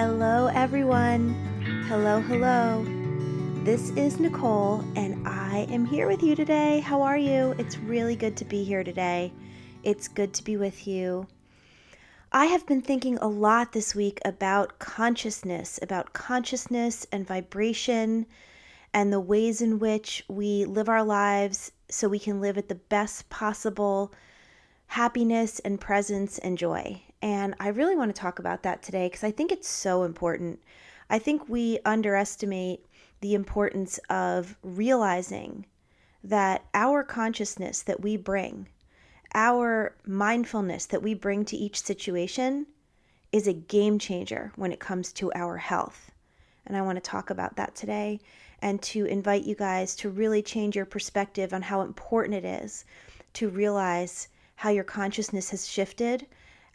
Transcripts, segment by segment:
Hello, everyone. Hello. This is Nicole, and I am here with you today. How are you? It's really good to be here today. It's good to be with you. I have been thinking a lot this week about consciousness and vibration, and the ways in which we live our lives so we can live at the best possible happiness and presence and joy. And I really want to talk about that today because I think it's so important. I think we underestimate the importance of realizing that our consciousness that we bring, our mindfulness that we bring to each situation is a game changer when it comes to our health. And I want to talk about that today and to invite you guys to really change your perspective on how important it is to realize how your consciousness has shifted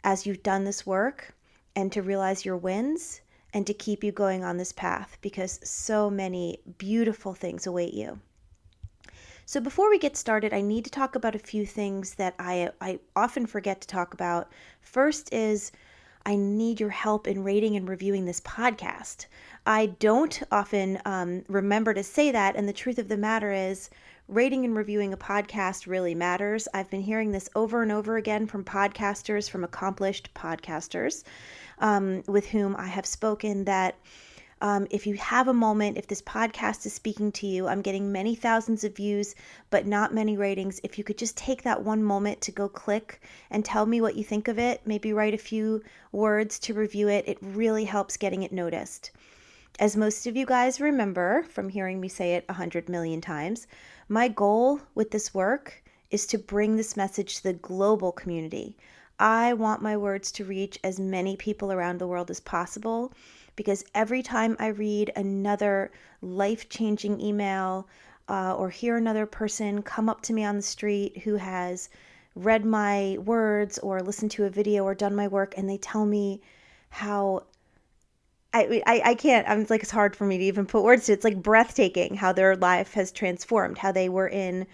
as you've done this work, and to realize your wins and to keep you going on this path, because so many beautiful things await you. So before we get started, I need to talk about a few things that I often forget to talk about. First is I need your help in rating and reviewing this podcast. I don't often remember to say that, and the truth of the matter is rating and reviewing a podcast really matters. I've been hearing this over and over again from podcasters, from accomplished podcasters with whom I have spoken, that if you have a moment, if this podcast is speaking to you, I'm getting many thousands of views, but not many ratings. If you could just take that one moment to go click and tell me what you think of it, maybe write a few words to review it, it really helps getting it noticed. As most of you guys remember from hearing me say it 100 million times, my goal with this work is to bring this message to the global community. I want my words to reach as many people around the world as possible, because every time I read another life-changing email or hear another person come up to me on the street who has read my words or listened to a video or done my work, and they tell me how I can't, I'm like, it's hard for me to even put words to it. It's like breathtaking how their life has transformed, how they were in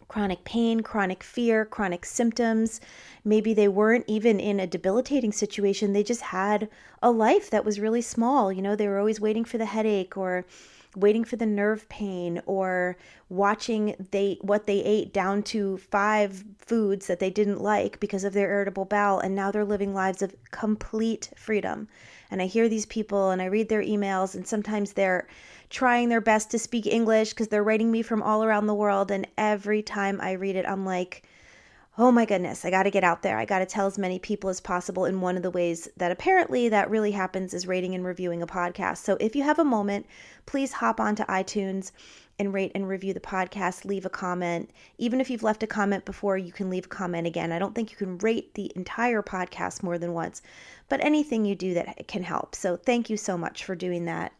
chronic pain, chronic fear, chronic symptoms. Maybe they weren't even in a debilitating situation. They just had a life that was really small. You know, they were always waiting for the headache or waiting for the nerve pain, or watching what they ate down to 5 foods that they didn't like because of their irritable bowel, and now they're living lives of complete freedom. And I hear these people and I read their emails, and sometimes they're trying their best to speak English because they're writing me from all around the world, and every time I read it, I'm like, oh my goodness, I got to get out there. I got to tell as many people as possible. And one of the ways that apparently that really happens is rating and reviewing a podcast. So if you have a moment, please hop onto iTunes and rate and review the podcast. Leave a comment. Even if you've left a comment before, you can leave a comment again. I don't think you can rate the entire podcast more than once, but anything you do that can help. So thank you so much for doing that.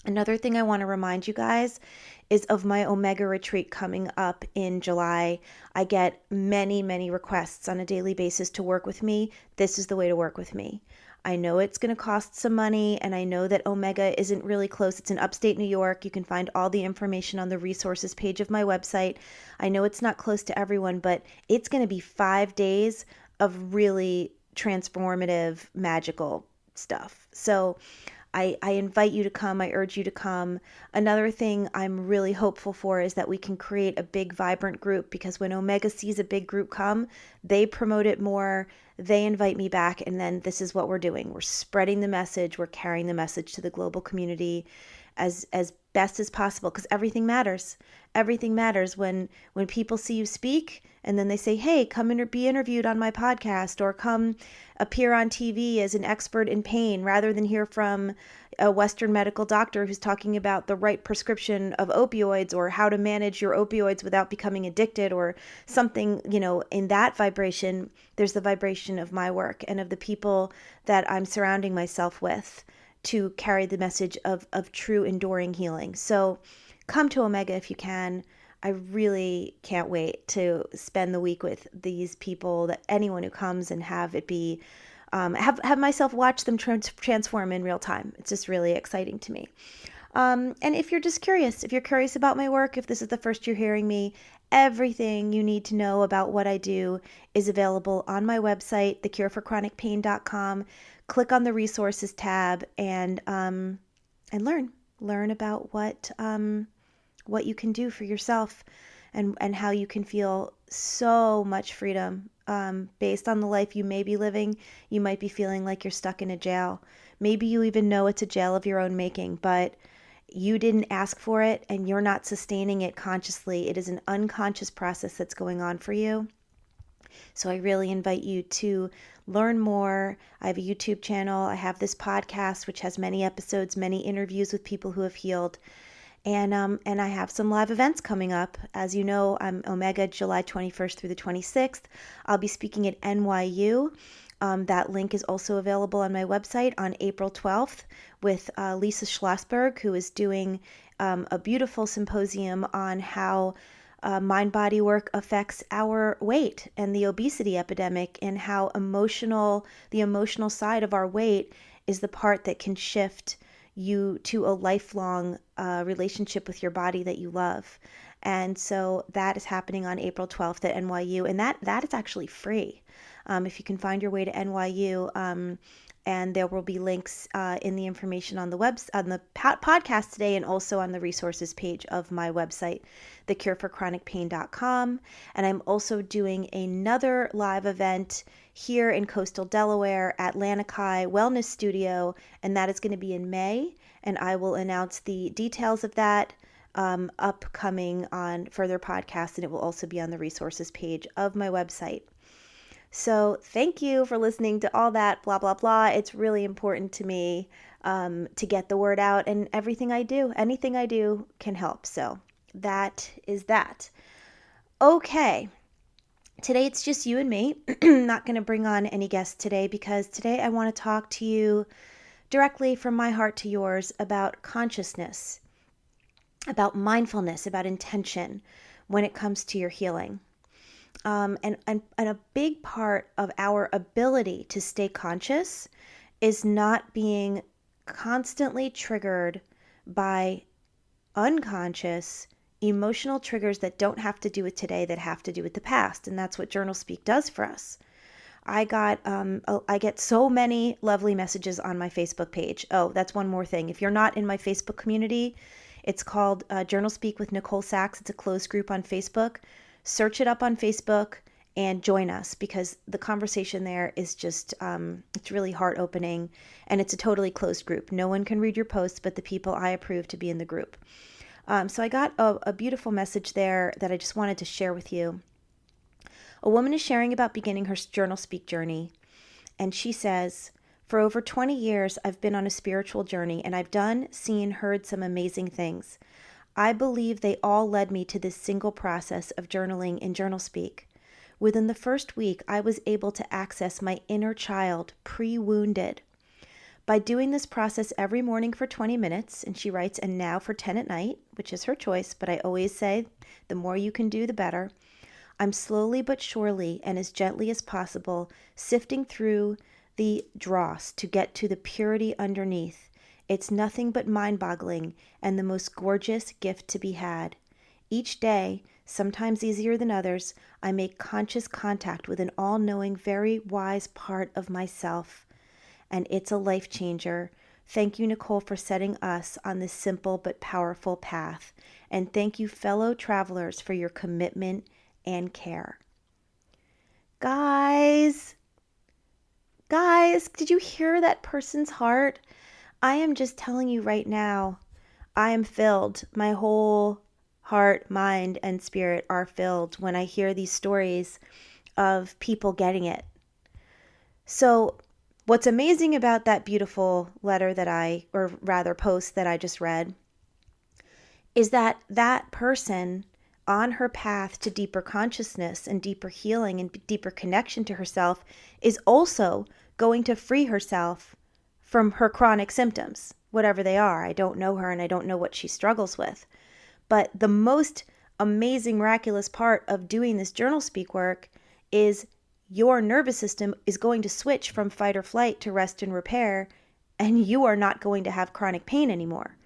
Another thing I want to remind you guys is of my Omega retreat coming up in July. I get many requests on a daily basis to work with me. This is the way to work with me. I know it's going to cost some money, and I know that Omega isn't really close. It's in upstate New York. You can find all the information on the resources page of my website. I know it's not close to everyone, but it's going to be 5 days of really transformative, magical stuff. So I invite you to come. I urge you to come. Another thing I'm really hopeful for is that we can create a big, vibrant group, because when Omega sees a big group come, they promote it more, they invite me back, and then this is what we're doing. We're spreading the message. We're carrying the message to the global community as best as possible, because everything matters. Everything matters when people see you speak and then they say, hey, come and be interviewed on my podcast, or come appear on TV as an expert in pain, rather than hear from a Western medical doctor who's talking about the right prescription of opioids or how to manage your opioids without becoming addicted or something, you know. In that vibration, there's the vibration of my work and of the people that I'm surrounding myself with to carry the message of true enduring healing. So come to Omega if you can. I really can't wait to spend the week with these people, that anyone who comes, and have it be, have myself watch them transform in real time. It's just really exciting to me. And if you're just curious, if you're curious about my work, if this is the first you're hearing me, everything you need to know about what I do is available on my website, thecureforchronicpain.com. click on the resources tab and learn about what you can do for yourself and how you can feel so much freedom. Based on the life you may be living, you might be feeling like you're stuck in a jail. Maybe you even know it's a jail of your own making, but you didn't ask for it and you're not sustaining it consciously. It is an unconscious process that's going on for you. So I really invite you to learn more. I have a YouTube channel. I have this podcast, which has many episodes, many interviews with people who have healed. And I have some live events coming up. As you know, I'm Omega July 21st through the 26th. I'll be speaking at NYU. That link is also available on my website on April 12th with Lisa Schlossberg, who is doing a beautiful symposium on how mind-body work affects our weight and the obesity epidemic, and how the emotional side of our weight is the part that can shift you to a lifelong relationship with your body that you love. And so that is happening on April 12th at NYU, and that is actually free. If you can find your way to NYU, and there will be links in the information on the podcast today, and also on the resources page of my website, thecureforchronicpain.com. And I'm also doing another live event here in coastal Delaware at Lanakai Wellness Studio, and that is going to be in May. And I will announce the details of that upcoming on further podcasts, and it will also be on the resources page of my website. So thank you for listening to all that blah, blah, blah. It's really important to me to get the word out, and anything I do can help. So that is that. Okay. Today it's just you and me. I'm not going to bring on any guests today, because today I want to talk to you directly from my heart to yours about consciousness, about mindfulness, about intention when it comes to your healing. And a big part of our ability to stay conscious is not being constantly triggered by unconscious emotional triggers that don't have to do with today, that have to do with the past. And that's what JournalSpeak does for us. I get so many lovely messages on my Facebook page. Oh, that's one more thing. If you're not in my Facebook community, it's called JournalSpeak with Nicole Sachs. It's a closed group on Facebook. Search it up on Facebook and join us, because the conversation there is just, it's really heart-opening, and it's a totally closed group. No one can read your posts but the people I approve to be in the group. So I got a beautiful message there that I just wanted to share with you. A woman is sharing about beginning her JournalSpeak journey, and she says, "For over 20 years, I've been on a spiritual journey, and I've done, seen, heard some amazing things. I believe they all led me to this single process of journaling in JournalSpeak. Within the first week, I was able to access my inner child, pre-wounded. By doing this process every morning for 20 minutes, and she writes, and now for 10 at night, which is her choice, but I always say the more you can do, the better, I'm slowly but surely and as gently as possible sifting through the dross to get to the purity underneath. It's nothing but mind-boggling and the most gorgeous gift to be had. Each day, sometimes easier than others, I make conscious contact with an all-knowing, very wise part of myself. And it's a life changer. Thank you, Nicole, for setting us on this simple but powerful path. And thank you, fellow travelers, for your commitment and care." Guys, did you hear that person's heart? I am just telling you right now, I am filled. My whole heart, mind, and spirit are filled when I hear these stories of people getting it. So what's amazing about that beautiful letter post that I just read, is that that person on her path to deeper consciousness and deeper healing and deeper connection to herself is also going to free herself from her chronic symptoms, whatever they are. I don't know her and I don't know what she struggles with. But the most amazing, miraculous part of doing this JournalSpeak work is your nervous system is going to switch from fight or flight to rest and repair, and you are not going to have chronic pain anymore.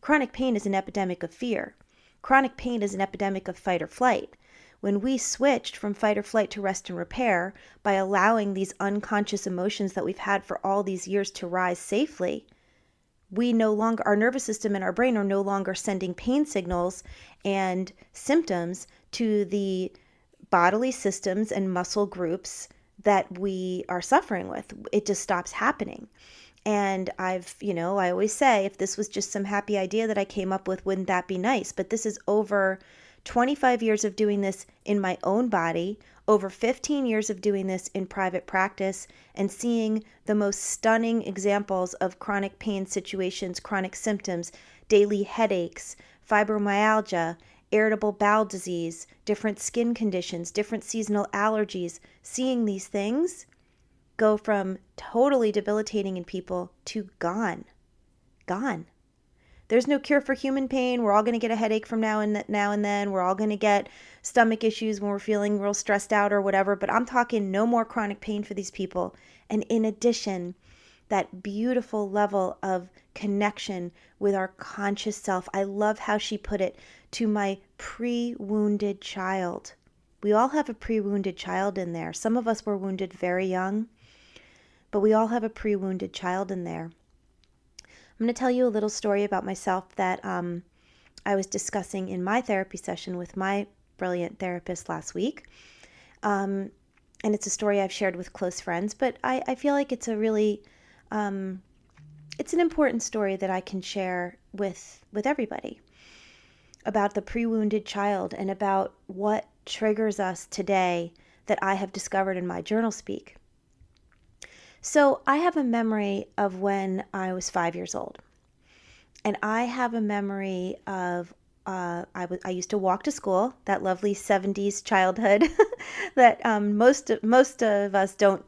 Chronic pain is an epidemic of fear. Chronic pain is an epidemic of fight or flight. when we switched from fight or flight to rest and repair by allowing these unconscious emotions that we've had for all these years to rise safely, our nervous system and our brain are no longer sending pain signals and symptoms to the bodily systems and muscle groups that we are suffering with. It just stops happening. And I always say, if this was just some happy idea that I came up with, wouldn't that be nice? But this is over 25 years of doing this in my own body, over 15 years of doing this in private practice, and seeing the most stunning examples of chronic pain situations, chronic symptoms, daily headaches, fibromyalgia, irritable bowel disease, different skin conditions, different seasonal allergies, seeing these things go from totally debilitating in people to gone. There's no cure for human pain. We're all going to get a headache from now and then. We're all going to get stomach issues when we're feeling real stressed out or whatever. But I'm talking no more chronic pain for these people. And in addition, that beautiful level of connection with our conscious self. I love how she put it, to my pre-wounded child. We all have a pre-wounded child in there. Some of us were wounded very young, but we all have a pre-wounded child in there. I'm going to tell you a little story about myself that I was discussing in my therapy session with my brilliant therapist last week. And it's a story I've shared with close friends, but I feel like it's a really, it's an important story that I can share with everybody about the pre-wounded child and about what triggers us today that I have discovered in my JournalSpeak. So I have a memory of when I was 5 years old. And I have a memory of, I used to walk to school, that lovely 70s childhood that most of us don't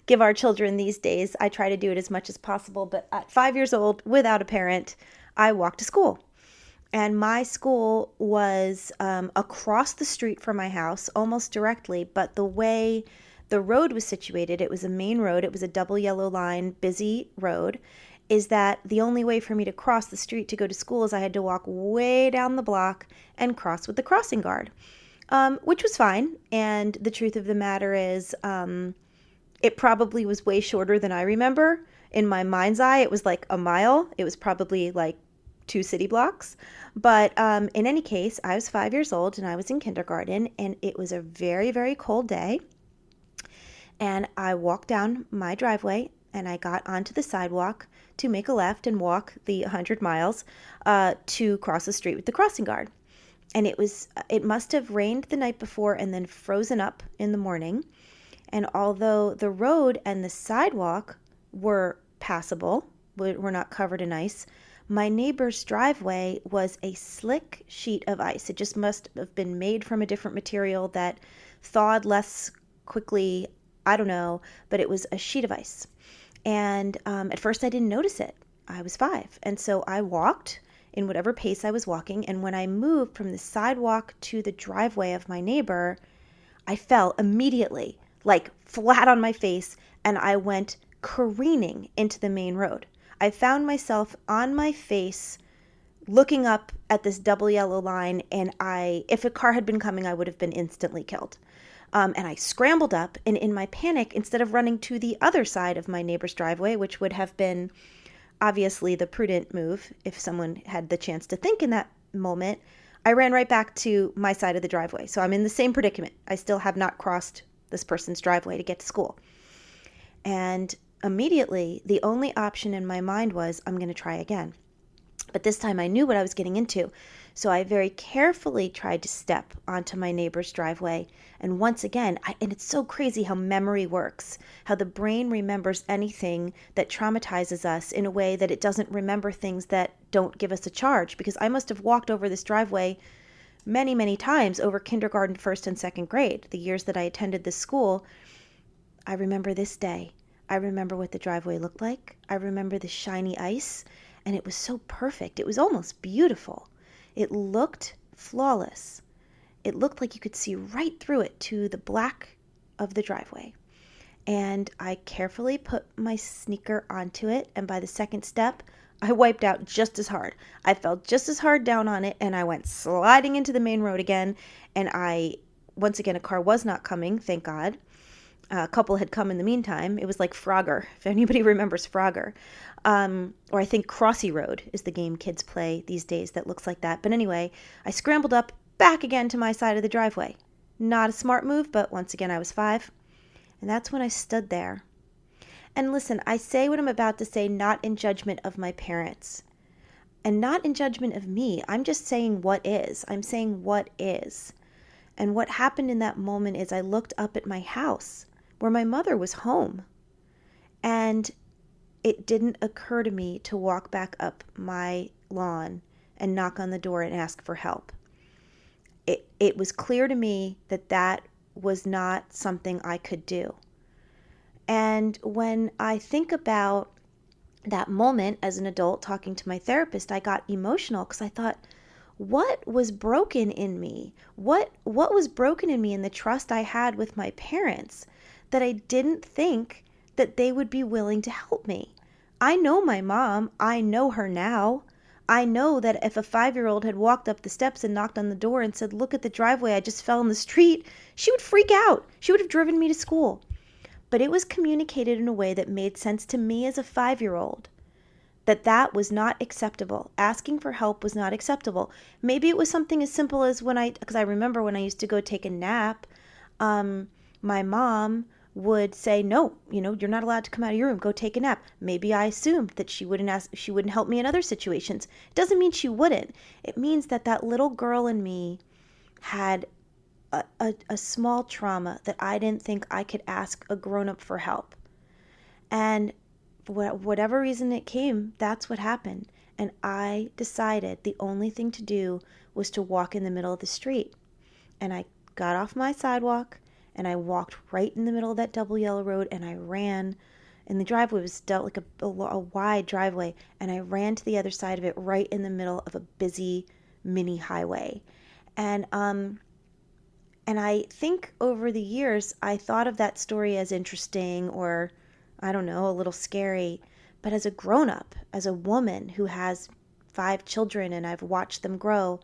give our children these days. I try to do it as much as possible. But at 5 years old, without a parent, I walked to school. And my school was across the street from my house, almost directly, but the way the road was situated, it was a main road, it was a double yellow line, busy road, is that the only way for me to cross the street to go to school is I had to walk way down the block and cross with the crossing guard, which was fine. And the truth of the matter is, it probably was way shorter than I remember. In my mind's eye, it was like a mile. It was probably like 2 city blocks. But in any case, I was 5 years old and I was in kindergarten, and it was a very, very cold day. And I walked down my driveway and I got onto the sidewalk to make a left and walk the 100 miles to cross the street with the crossing guard. And it must have rained the night before and then frozen up in the morning. And although the road and the sidewalk were passable, were not covered in ice, my neighbor's driveway was a slick sheet of ice. It just must have been made from a different material that thawed less quickly. I don't know, but it was a sheet of ice. And at first I didn't notice it. I was 5. And so I walked in whatever pace I was walking. And when I moved from the sidewalk to the driveway of my neighbor, I fell immediately, like flat on my face, and I went careening into the main road. I found myself on my face looking up at this double yellow line, and if a car had been coming, I would have been instantly killed. And I scrambled up, and in my panic, instead of running to the other side of my neighbor's driveway, which would have been obviously the prudent move if someone had the chance to think in that moment, I ran right back to my side of the driveway. So I'm in the same predicament. I still have not crossed this person's driveway to get to school. And immediately, the only option in my mind was, I'm going to try again. But this time I knew what I was getting into. So I very carefully tried to step onto my neighbor's driveway. And once again, and it's so crazy how memory works, how the brain remembers anything that traumatizes us in a way that it doesn't remember things that don't give us a charge. Because I must have walked over this driveway many, many times over kindergarten, first and second grade, the years that I attended this school. I remember this day. I remember what the driveway looked like. I remember the shiny ice, and it was so perfect. It was almost beautiful. It looked flawless. It looked like you could see right through it to the black of the driveway. And I carefully put my sneaker onto it, and by the second step, I wiped out just as hard. I fell just as hard down on it, and I went sliding into the main road again, and I once again, a car was not coming, thank God. A couple had come in the meantime. It was like Frogger, if anybody remembers Frogger. Or I think Crossy Road is the game kids play these days that looks like that. But anyway, I scrambled up back again to my side of the driveway. Not a smart move, but once again, I was 5. And that's when I stood there. And listen, I say what I'm about to say not in judgment of my parents and not in judgment of me. I'm just saying what is. I'm saying what is. And what happened in that moment is I looked up at my house where my mother was home. And it didn't occur to me to walk back up my lawn and knock on the door and ask for help. It was clear to me that that was not something I could do. And when I think about that moment as an adult talking to my therapist, I got emotional because I thought, what was broken in me? What was broken in me in the trust I had with my parents that I didn't think that they would be willing to help me? I know my mom. I know her now. I know that if a 5-year-old had walked up the steps and knocked on the door and said, "Look at the driveway, I just fell in the street," she would freak out. She would have driven me to school. But it was communicated in a way that made sense to me as a 5-year-old. That was not acceptable. Asking for help was not acceptable. Maybe it was something as simple as because I remember when I used to go take a nap, my mom would say, "No, you're not allowed to come out of your room. Go take a nap." Maybe I assumed that she wouldn't help me in other situations. It doesn't mean she wouldn't. It means that little girl in me had a small trauma that I didn't think I could ask a grown-up for help. And for whatever reason it came, that's what happened. And I decided the only thing to do was to walk in the middle of the street. And I got off my sidewalk and I walked right in the middle of that double yellow road and I ran. And the driveway was like a wide driveway. And I ran to the other side of it right in the middle of a busy mini highway. And I think over the years, I thought of that story as interesting or, I don't know, a little scary. But as a grown-up, as a woman who has 5 children and I've watched them grow,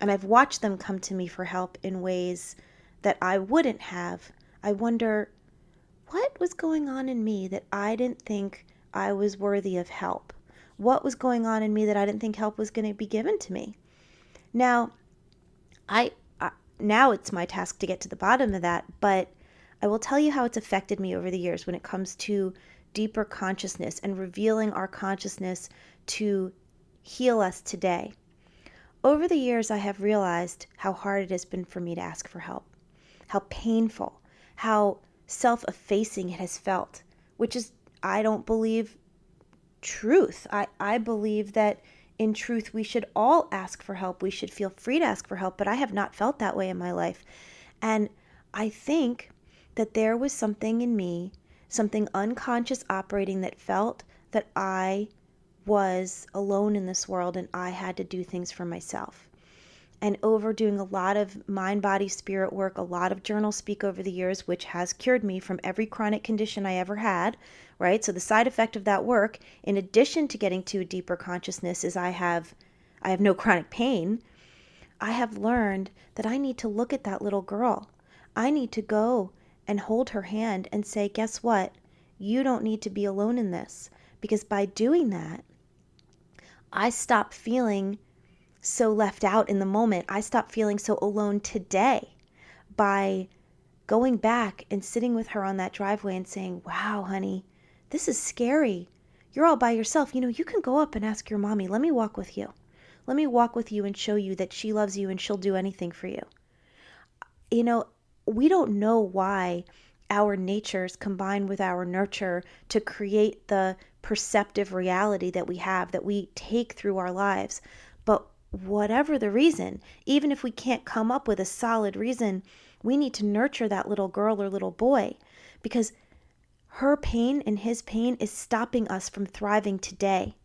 and I've watched them come to me for help in ways that I wouldn't have, I wonder, what was going on in me that I didn't think I was worthy of help? What was going on in me that I didn't think help was going to be given to me? Now, now it's my task to get to the bottom of that, but I will tell you how it's affected me over the years when it comes to deeper consciousness and revealing our consciousness to heal us today. Over the years, I have realized how hard it has been for me to ask for help, how painful, how self-effacing it has felt, which is, I don't believe, truth. I believe that in truth, we should all ask for help. We should feel free to ask for help, but I have not felt that way in my life. And I think that there was something in me, something unconscious operating that felt that I was alone in this world and I had to do things for myself. And over doing a lot of mind, body, spirit work, a lot of JournalSpeak over the years, which has cured me from every chronic condition I ever had, right? So the side effect of that work, in addition to getting to a deeper consciousness, is I have no chronic pain. I have learned that I need to look at that little girl. I need to go and hold her hand and say, guess what? You don't need to be alone in this. Because by doing that, I stop feeling so left out in the moment. I stop feeling so alone today by going back and sitting with her on that driveway and saying, "Wow, honey, this is scary. You're all by yourself. You can go up and ask your mommy. Let me walk with you. Let me walk with you and show you that she loves you and she'll do anything for you." We don't know why our natures combine with our nurture to create the perceptive reality that we have, that we take through our lives. But whatever the reason, even if we can't come up with a solid reason, we need to nurture that little girl or little boy, because her pain and his pain is stopping us from thriving today.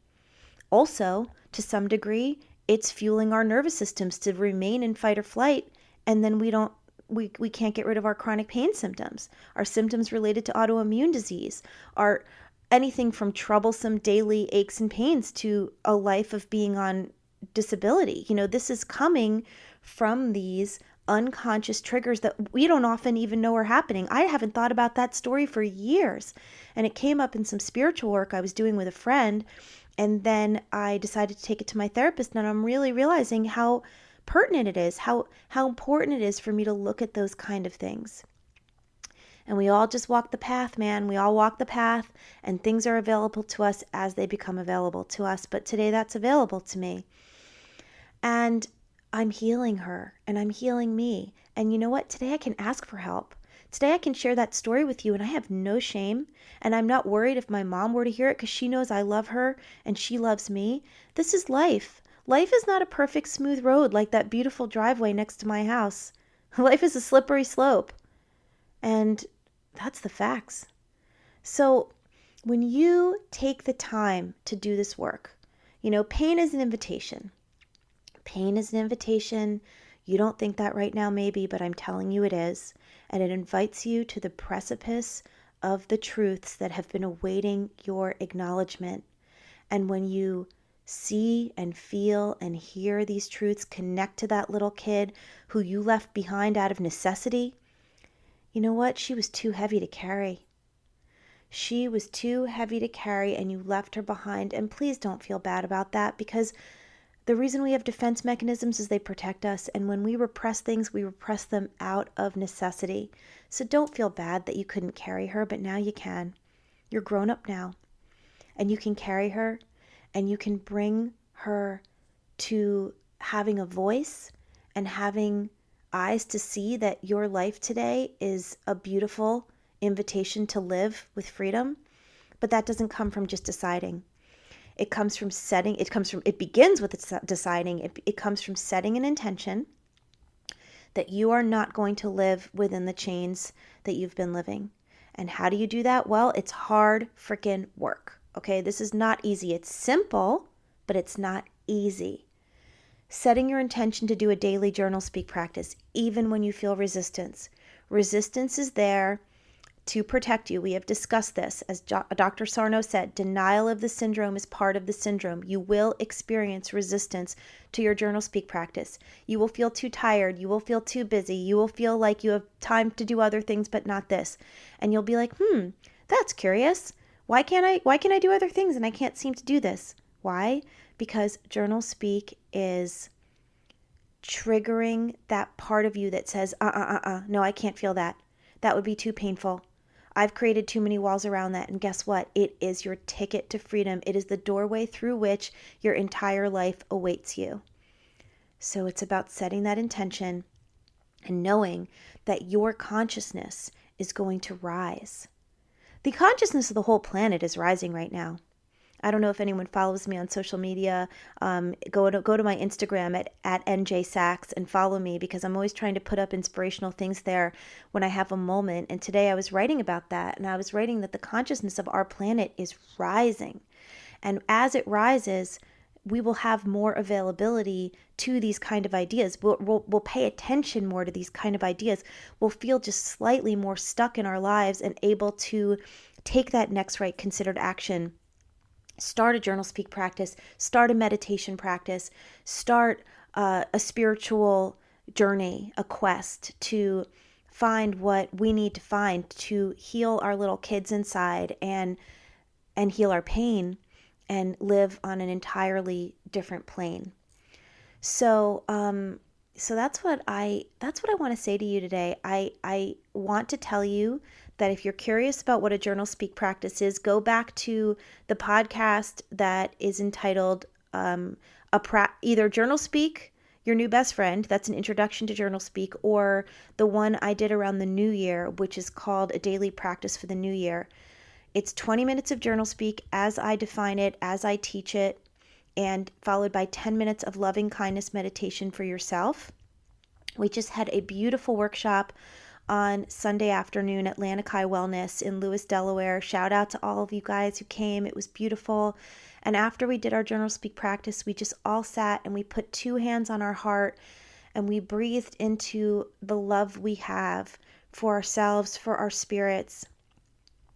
Also, to some degree, it's fueling our nervous systems to remain in fight or flight, and then we can't get rid of our chronic pain symptoms. Our symptoms related to autoimmune disease are anything from troublesome daily aches and pains to a life of being on disability. This is coming from these unconscious triggers that we don't often even know are happening. I haven't thought about that story for years. And it came up in some spiritual work I was doing with a friend. And then I decided to take it to my therapist. And I'm really realizing how pertinent it is, how important it is for me to look at those kind of things. And we all just walk the path, man. We all walk the path, and things are available to us as they become available to us. But today that's available to me. And I'm healing her, and I'm healing me. And you know what? Today I can ask for help. Today I can share that story with you, and I have no shame. And I'm not worried if my mom were to hear it, because she knows I love her and she loves me. This is life. Life is not a perfect smooth road like that beautiful driveway next to my house. Life is a slippery slope. And that's the facts. So when you take the time to do this work, pain is an invitation. Pain is an invitation. You don't think that right now, maybe, but I'm telling you it is. And it invites you to the precipice of the truths that have been awaiting your acknowledgement. And when you see and feel and hear these truths, connect to that little kid who you left behind out of necessity, you know what? She was too heavy to carry. She was too heavy to carry, and you left her behind. And please don't feel bad about that, because the reason we have defense mechanisms is they protect us. And when we repress things, we repress them out of necessity. So don't feel bad that you couldn't carry her, but now you can. You're grown up now, and you can carry her, and you can bring her to having a voice and having eyes to see that your life today is a beautiful invitation to live with freedom. But that doesn't come from just deciding. It comes from it begins with deciding. It comes from setting an intention that you are not going to live within the chains that you've been living. And how do you do that? Well, it's hard freaking work. Okay, this is not easy. It's simple, but it's not easy. Setting your intention to do a daily JournalSpeak practice, even when you feel resistance. Resistance is there to protect you. We have discussed this. As Dr. Sarno said, denial of the syndrome is part of the syndrome. You will experience resistance to your JournalSpeak practice. You will feel too tired. You will feel too busy. You will feel like you have time to do other things, but not this. And you'll be like, that's curious. Why can I do other things and I can't seem to do this? Why? Because JournalSpeak is triggering that part of you that says, no, I can't feel that. That would be too painful. I've created too many walls around that. And guess what? It is your ticket to freedom. It is the doorway through which your entire life awaits you. So it's about setting that intention and knowing that your consciousness is going to rise. The consciousness of the whole planet is rising right now. I don't know if anyone follows me on social media. Go to my Instagram at NJSachs and follow me, because I'm always trying to put up inspirational things there when I have a moment. And today I was writing about that, and I was writing that the consciousness of our planet is rising. And as it rises, we will have more availability to these kind of ideas. We'll pay attention more to these kind of ideas. We'll feel just slightly more stuck in our lives and able to take that next right considered action. Start a JournalSpeak practice, start a meditation practice, start a spiritual journey, a quest to find what we need to find to heal our little kids inside and heal our pain and live on an entirely different plane. So that's what I want to say to you today. I want to tell you that if you're curious about what a JournalSpeak practice is, go back to the podcast that is entitled either JournalSpeak, Your New Best Friend, that's an introduction to JournalSpeak, or the one I did around the new year, which is called A Daily Practice for the New Year. It's 20 minutes of JournalSpeak as I define it, as I teach it, and followed by 10 minutes of loving kindness meditation for yourself. We just had a beautiful workshop on Sunday afternoon at Lanikai Wellness in Lewis, Delaware. Shout out to all of you guys who came. It was beautiful. And after we did our JournalSpeak practice, we just all sat and we put two hands on our heart and we breathed into the love we have for ourselves, for our spirits,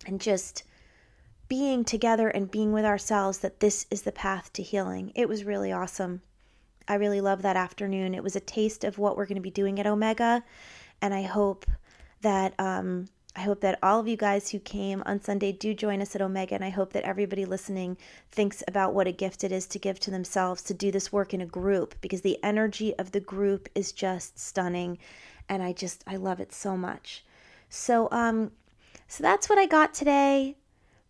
and just being together and being with ourselves, that this is the path to healing. It was really awesome. I really love that afternoon. It was a taste of what we're going to be doing at Omega, and that I hope that all of you guys who came on Sunday do join us at Omega, and I hope that everybody listening thinks about what a gift it is to give to themselves, to do this work in a group, because the energy of the group is just stunning, and I love it so much. So that's what I got today.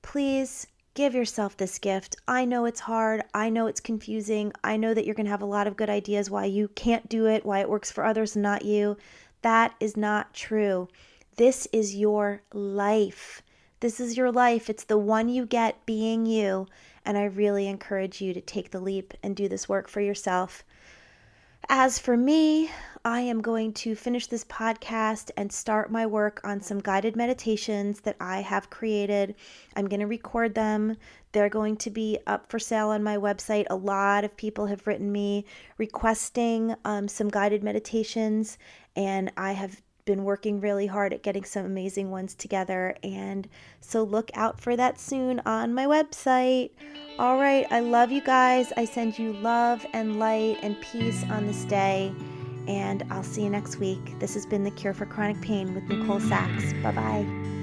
Please give yourself this gift. I know it's hard. I know it's confusing. I know that you're going to have a lot of good ideas why you can't do it, why it works for others and not you. That is not true. This is your life. This is your life. It's the one you get being you. And I really encourage you to take the leap and do this work for yourself. As for me, I am going to finish this podcast and start my work on some guided meditations that I have created. I'm going to record them. They're going to be up for sale on my website. A lot of people have written me requesting some guided meditations, and I have been working really hard at getting some amazing ones together, and so look out for that soon on my website. All right, I love you guys. I send you love and light and peace on this day, and I'll see you next week. This has been The Cure for Chronic Pain with Nicole Sachs. Bye-bye.